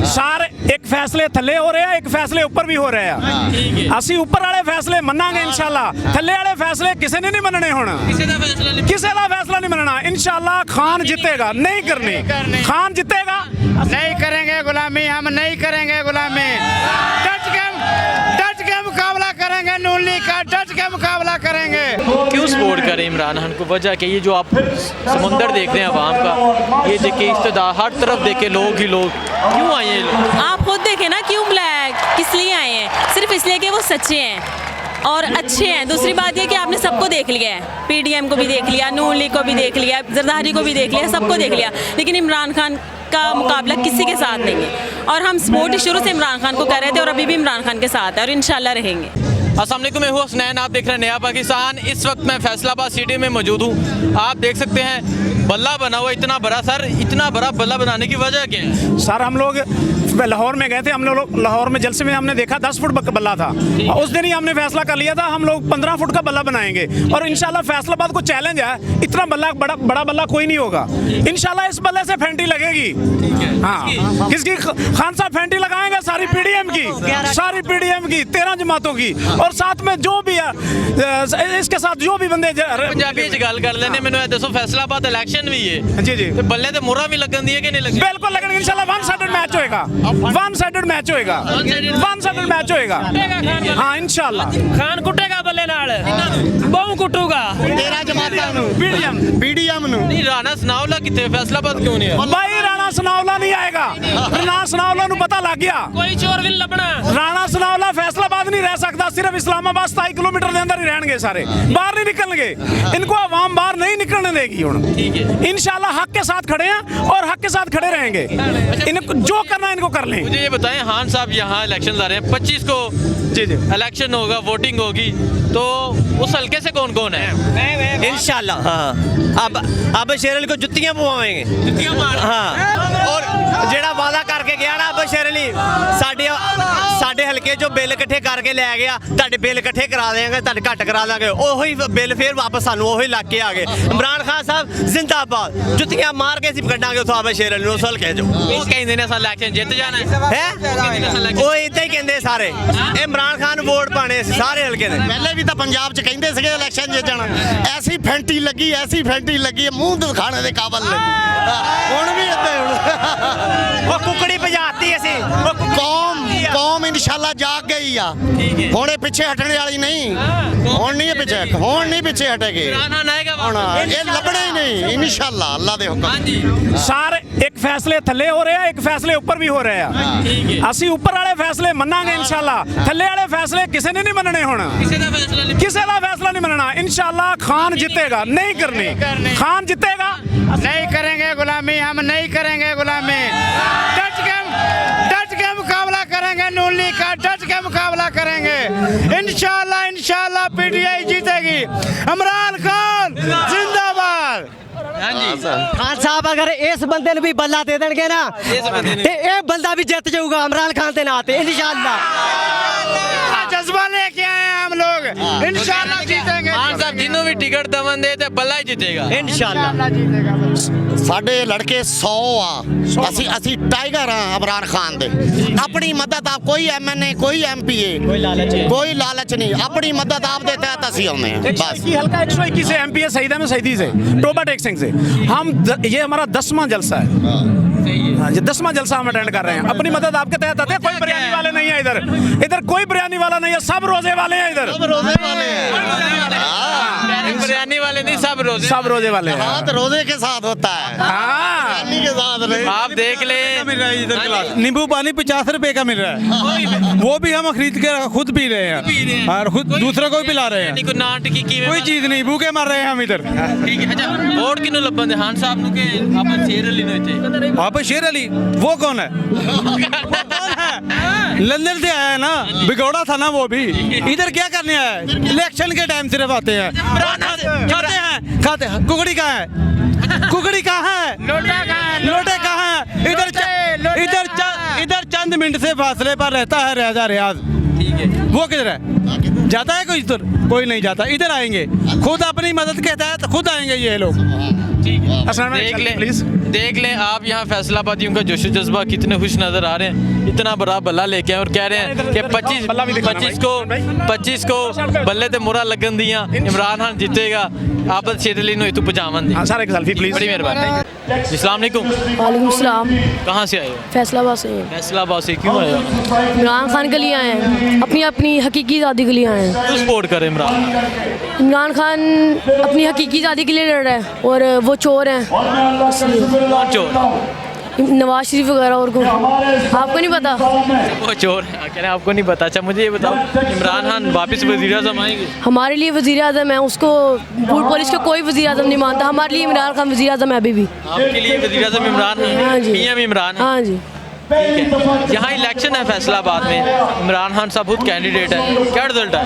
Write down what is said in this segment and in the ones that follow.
सारे एक फैसले थले हो रहे हैं, एक फैसले ऊपर भी हो रहे हैं। ਅਸੀਂ ਉੱਪਰ ਵਾਲੇ ਫੈਸਲੇ ਮੰਨਾਂਗੇ ਇਨਸ਼ਾਅੱਲਾ, ਥੱਲੇ ਵਾਲੇ ਫੈਸਲੇ ਕਿਸੇ ਨੇ ਨਹੀਂ ਮੰਨਣੇ ਹੁਣ, ਕਿਸੇ ਦਾ ਫੈਸਲਾ नहीं मनना। इंशाल्लाह खान जीतेगा, नहीं करनी, खान जीतेगा। नहीं करेंगे गुलामी, हम नहीं करेंगे गुलामी। डट के मुकाबला करेंगे, नून लीग का डट के मुकाबला करेंगे। क्यों सपोर्ट करें इमरान खान को? वजह क्या? ये जो आप समुंदर देख रहे हैं आवाम का, ये देखिए इक़्तिदार हर तरफ देखे लोग ही लोग, क्यों आए हैं लोग? आप खुद देखें ना, क्यों ब्लैक किस लिए आए हैं? सिर्फ इसलिए कि वो सच्चे हैं और अच्छे हैं। दूसरी बात ये कि आपने सबको देख लिया है, पीडीएम को भी देख लिया, नून लीग को भी देख लिया, जरदारी को भी देख लिया, सबको देख लिया, लेकिन इमरान खान का मुकाबला किसी के साथ नहीं है। और हम सपोर्ट शुरू से इमरान खान को कर रहे थे और अभी भी इमरान खान के साथ है और इंशाल्लाह रहेंगे। अस्सलाम वालेकुम, मैं हूँ हसनैन, आप देख रहे हैं नया पाकिस्तान। इस वक्त मैं फैसलाबाद सिटी में मौजूद हूँ। आप देख सकते हैं बल्ला बना हुआ इतना बड़ा। सर, इतना बड़ा बल्ला बनाने की वजह क्या है? सर, हम लोग लाहौर में गए थे, हम लोग लाहौर में जलसे में हमने देखा 10 फुट बल्ला था। उस दिन ही हमने फैसला कर लिया था हम लोग 15 फुट का बल्ला बनाएंगे और इंशाल्लाह फैसलाबाद को चैलेंज है, इतना बल्ला बड़ा बल्ला कोई नहीं होगा। इंशाल्लाह इस बल्ले से फेंटी लगेगी। हाँ, किसकी? खान साहब फेंटी लगाएंगे सारी पीडीएम की, सारी पीडीएम की 13 जमातों की, और साथ में जो भी है इसके साथ जो भी बंदे पंजाबी गल कर लेने। मैंने दसो फैसलाबाद इलेक्शन भी है जी जी, बल्ले तो मुहरा भी लगन दी है कि नहीं लगी? बिल्कुल लगेगा इंशाल्लाह। वन साइडेड मैच होएगा, वन साइडेड मैच होएगा, वन साइडेड मैच होएगा। हाँ इंशाल्लाह। खान कुटेगा बल्ले नाल, बहु कुटूगा 13 जमातां नूं, पीडीएम नूं। नहीं, राणा सनाउल्ला किथे? फैसलाबाद क्यों नहीं है? भाई राणा सनाउल्ला नहीं आएगा। राणा सनाउल्ला नूं पता लग गया, कोई चोर भी लबना। राणा सनाउल्ला फैसलाबाद नहीं रह सकता, सिर्फ इस्लामाबाद 27 किलोमीटर के अंदर ही रहेंगे, सारे बाहर नहीं निकलेंगे। इनको आवाम बाहर नहीं निकलने देगी। इंशाल्लाह हक के साथ खड़े हैं और हक के साथ खड़े रहेंगे। इनको जो करना है इनको कर लें। मुझे ये बताएं, खान साहब यहाँ इलेक्शन आ रहे हैं, 25 को जी जी इलेक्शन होगा, वोटिंग होगी, तो उस हल्के से कौन कौन है? इंशाल्लाह हाँ, अब शेर को जुत्तियां पवाएंगे। हाँ, और जेड़ा वादा करके गया ना अब शेर अली, साडे हल्के जो बिल इकट्ठे करके लै गया, तुहाडे बिल इकट्ठे करा देंगे, तुहाडे घट करा देंगे, ओही बिल फिर वापस सानू ओही ला के आ गए। इमरान खान साहब जिंदाबाद, जुत्तियां मार के ਅਸੀਂ ਕੱਢਾਂਗੇ ਉਥੋਂ ਆਬੇ ਸ਼ੇਰ ਅਲੀ ਨੂੰ ਉਸ ਹਲਕੇ ਚੋਂ। ਉਹ ਕਹਿੰਦੇ ਨੇ ਅਸਾਂ ਇਲੈਕਸ਼ਨ ਜਿੱਤ ਜਾਣਾ ਹੈ, ਉਹ ਇਦਾਂ ਹੀ ਕਹਿੰਦੇ ਸਾਰੇ। ਇਮਰਾਨ ਖਾਨ ਵੋਟ ਪਾਣੇ ਸਾਰੇ ਹਲਕੇ ਦੇ। ਪਹਿਲੇ ਵੀ ਤਾਂ ਪੰਜਾਬ 'ਚ ਕਹਿੰਦੇ ਸੀਗੇ ਇਲੈਕਸ਼ਨ ਜਿੱਤ ਜਾਣਾ। ਐਸੀ ਫੈਂਟੀ ਲੱਗੀ, ਐਸੀ ਫੈਂਟੀ ਲੱਗੀ, ਮੂੰਹ ਦਿਖਾਣੇ ਦੇ ਕਾਬਲ ਨੇ। ਹੁਣ ਵੀ ਇੱਦਾਂ ਉਹ ਕੁਕੜੀ ਭਜਾਤੀ ਅਸੀਂ। ਕੌਮ ਇਨਸ਼ਾਅੱਲਾ ਜਾਗ ਗਈ ਆ। ਹੁਣ ਇਹ ਪਿੱਛੇ ਹਟਣ ਵਾਲੀ ਨਹੀਂ, ਹੁਣ ਨਹੀਂ ਪਿੱਛੇ, ਹੁਣ ਨਹੀਂ ਪਿੱਛੇ ਹਟੇਗੀ। ਹੁਣ ਇਹ ਲੱਭਣਾ ਹੀ ਨਹੀਂ ਇਨਸ਼ਾਅੱਲਾ, ਅੱਲਾ ਦੇ ਹੁਕਮ। सारे एक फैसले थले हो रहे हैं, एक फैसले ऊपर भी हो रहे हैं। ਅਸੀਂ ਉੱਪਰ ਵਾਲੇ ਫੈਸਲੇ ਮੰਨਾਂਗੇ ਇਨਸ਼ਾਅੱਲਾ, ਥੱਲੇ ਵਾਲੇ ਫੈਸਲੇ ਕਿਸੇ ਨੇ ਨਹੀਂ ਮੰਨਣੇ ਹੁਣ, ਕਿਸੇ ਦਾ ਫੈਸਲਾ ਨਹੀਂ ਮੰਨਣਾ। ਇਨਸ਼ਾਅੱਲਾ ਖਾਨ जीतेगा, नहीं करनी, खान जीतेगा। नहीं करेंगे गुलामी, हम नहीं करेंगे गुलामी। डट के मुकाबला करेंगे, नून लीग का डट के मुकाबला करेंगे। इंशाल्लाह पीटीआई जीतेगी। इमरान खान जिंदाबाद। खान साहब अगर इस बंदे ने भी बल्ला दे देंगे ना, ते ये बंदा भी जीत जाऊगा इमरान खान के नाते इंशाल्लाह। जज्बा लेके आए हैं हम लोग, इंशाल्लाह जीतेंगे। खान साहब जिन्हों भी टिकट दवन दे ते बल्ला ही जीतेगा इंशाल्लाह। ਸਾਡੇ ਲੜਕੇ 100 ਆ, ਅਸੀਂ ਟਾਈਗਰ ਆ ਇਮਰਾਨ ਖਾਨ ਦੇ। ਆਪਣੀ ਮਦਦ ਆਪ, ਕੋਈ ਐਮਐਨਏ, ਕੋਈ ਐਮਪੀਏ, कोई लालच नहीं, अपनी मदद आप देते हैं तसी हमने बस। हल्का 121 से एमपीए सईदा में सईदी से टोबा टेक सिंह से हम ये हमारा 10वां जलसा है। हाँ, ये 10वां जलसा हम अटेंड कर रहे हैं। अपनी मदद आपके तहत आते हैं। कोई बिरयानी वाले नहीं है इधर कोई बिरयानी वाला नहीं है, सब रोजे वाले हैं इधर। बिरयानी वाले नहीं, सब रोजे वाले हैं। हाँ, तो रोजे के साथ होता है, बिरयानी के साथ नहीं। आप देख ले, नींबू पानी 50 रुपए का मिल रहा है, वो भी हम खरीद के खुद पी रहे हैं और खुद दूसरे को भी पिला रहे हैं। कोई चीज नहीं, भूखे मर रहे हैं हम इधर। वोट किन्नू लब्बन दे? खान साहब नु के आप शेर अली नु इथे? आप शेर अली वो कौन है? लंदन से आया है ना, बिगौड़ा था ना वो भी। इधर क्या करने आया है? इलेक्शन के टाइम सिर्फ आते हैं, खाते हैं। कुकड़ी कहाँ है? कुकड़ी कहाँ है? लोटे कहाँ है? इधर चंद मिनट से फासले पर रहता है राजा रियाज। वो किधर है? जाता है कोई इधर? कोई नहीं जाता। इधर आएंगे, खुद अपनी मदद के तहत खुद आएंगे ये लोग। देख ले प्लीज। देख लें आप यहाँ फैसलाबादियों का जोशो जज्बा कितने खुश नज़र आ रहे हैं। इतना बड़ा बल्ला लेके आए और कह रहे हैं कि 25 को बल्ले ते मुरा लगन दिया, इमरान खान जीतेगा, आप शेरली नो तू पजावन दी। हाँ सर एक सेल्फी प्लीज। बड़ी मेहरबानी। अस्सलाम वालेकुम। वालेकुम सलाम। कहाँ से आए हो? फैसलाबाद से हैं। फैसलाबाद से क्यों आए हो? इमरान खान के लिए आए हैं, अपनी अपनी हकीकी आज़ादी के लिए आए हैं। क्यों सपोर्ट करें इमरान? इमरान खान अपनी हकीकी आज़ादी के लिए लड़ रहा है और वो चोर हैं इसलिए। कौन चोर? नवाज शरीफ वगैरह और को आपको नहीं पता? वो चोर है। कह रहे हैं आपको नहीं पता। अच्छा मुझे ये बताओ, इमरान खान वापस वज़ीर आज़म आएंगे? हमारे लिए वज़ीर आज़म है, उसको पुलिस को कोई वज़ीर आज़म नहीं मानता। हमारे लिए इमरान खान वज़ीर आज़म है अभी भी। आपके लिए वज़ीर आज़म इमरान है? हाँ जी। पीएम इमरान है? हाँ जी। यहाँ इलेक्शन है फैसलाबाद में, इमरान खान साहब खुद कैंडिडेट है, क्या रिजल्ट है?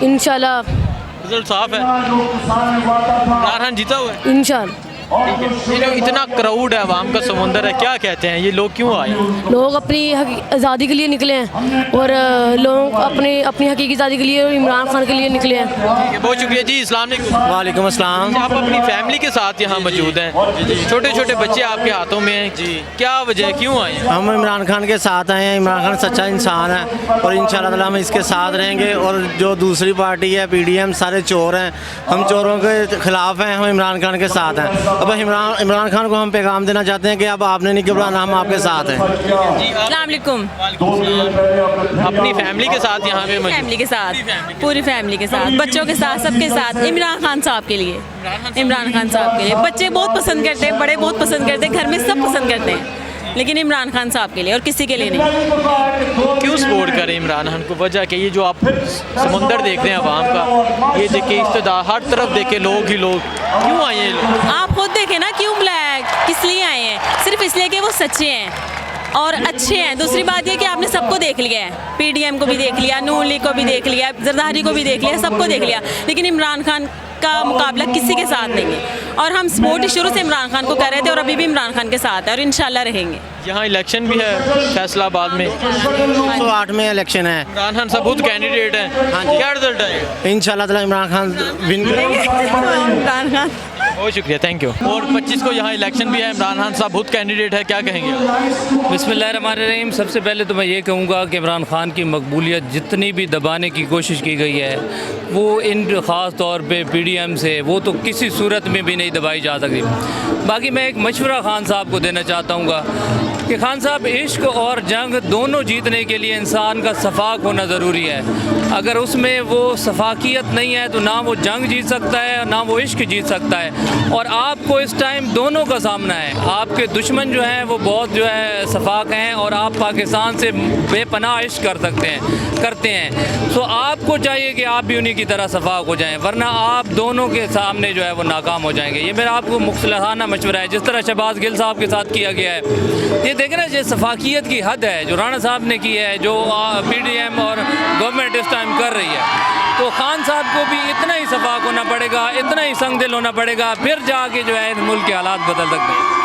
इंशाल्लाह रिजल्ट साफ है, इमरान खान जीता हुआ है। इंशाल्लाह। ये जो इतना क्राउड है, आवाम का समुंदर है, क्या कहते हैं ये लोग क्यों आए? लोग अपनी आज़ादी के लिए निकले हैं और लोग अपनी हकीकी आज़ादी के लिए और इमरान खान के लिए निकले हैं। ठीक है, बहुत शुक्रिया जी। अस्सलाम वालेकुम। वालेकुम अस्सलाम। आप अपनी फैमिली के साथ यहाँ मौजूद हैं, छोटे छोटे बच्चे आपके हाथों में हैं जी, क्या वजह है, क्यों आए हैं? हम इमरान खान के साथ आए हैं। इमरान खान सच्चा इंसान है और इंशाल्लाह ताला हम इसके साथ रहेंगे। और जो दूसरी पार्टी है PDM, सारे चोर हैं, हम चोरों के खिलाफ हैं, हम इमरान खान के साथ हैं। अब इमरान खान को हम पैगाम देना चाहते हैं कि अब आपने नहीं घबराना, हम आपके साथ हैं। अस्सलाम वालेकुम। अपनी फैमिली के साथ यहाँ पे मौजूद? फैमिली के साथ, पूरी फैमिली के साथ, बच्चों के साथ, सबके साथ, इमरान खान साहब के लिए। इमरान खान साहब के लिए बच्चे बहुत पसंद करते हैं, बड़े बहुत पसंद करते हैं, घर में सब पसंद करते हैं, लेकिन इमरान खान साहब के लिए और किसी के लिए नहीं। क्यों सपोर्ट करें इमरान खान को? वजह कि ये जो आप समुंदर देख रहे हैं आवाम का, ये देखे इक़्तिदार, हर तरफ देखे लोग ही लोग, क्यों आए ये लोग? आप खुद देखें ना, क्यों ब्लैक किस लिए आए हैं? सिर्फ इसलिए कि वो सच्चे हैं और अच्छे हैं। दूसरी बात ये कि आपने सबको देख लिया है, PDM को भी देख लिया, नून लीग को भी देख लिया, जरदारी को भी देख लिया, सबको देख लिया, लेकिन इमरान खान का मुकाबला किसी के साथ नहीं है। और हम सपोर्ट शुरू से इमरान खान को कर रहे थे और अभी भी इमरान खान के साथ है और इंशाल्लाह रहेंगे। यहाँ इलेक्शन भी है फैसलाबाद में, 108 में इलेक्शन है। इमरान खान साहब खुद कैंडिडेट हैं, हाँ जी। क्या रिजल्ट है? इंशाल्लाह ताला इमरान खान विन इमरान खान बहुत शुक्रिया, थैंक यू। और 25 को यहाँ इलेक्शन भी है, इमरान खान साहब खुद कैंडिडेट है, क्या कहेंगे? बिस्मिल्लाहिर्रहमानिर्रहीम। सबसे पहले तो मैं ये कहूँगा कि इमरान खान की मकबूलियत जितनी भी दबाने की कोशिश की गई है, वो इन ख़ास तौर पे PDM से वो तो किसी सूरत में भी नहीं दबाई जा सकती। बाकी मैं एक मशवरा खान साहब को देना चाहता हूँ कि खान साहब, इश्क और जंग दोनों जीतने के लिए इंसान का सफाक होना ज़रूरी है। अगर उसमें वो सफाकियत नहीं है तो ना वो जंग जीत सकता है ना वो इश्क जीत सकता है। और आपको इस टाइम दोनों का सामना है। आपके दुश्मन जो हैं वो बहुत जो है सफाक हैं और आप पाकिस्तान से बेपनाह इश्क करते हैं। तो आपको चाहिए कि आप भी उन्हीं की तरह सफाक हो जाएं, वरना आप दोनों के सामने जो है वो नाकाम हो जाएंगे। ये मेरा आपको मुख्तलिफाना मशवरा है। जिस तरह शहबाज गिल साहब के साथ किया गया है, ये देख रहे हैं, ये सफाकियत की हद है जो राणा साहब ने की है, जो PDM और गवर्नमेंट इस टाइम कर रही है। तो खान साहब को भी इतना ही सफाक होना पड़ेगा, इतना ही संगदिल होना पड़ेगा, फिर जाके जो है मुल्क के हालात बदल सकते हैं।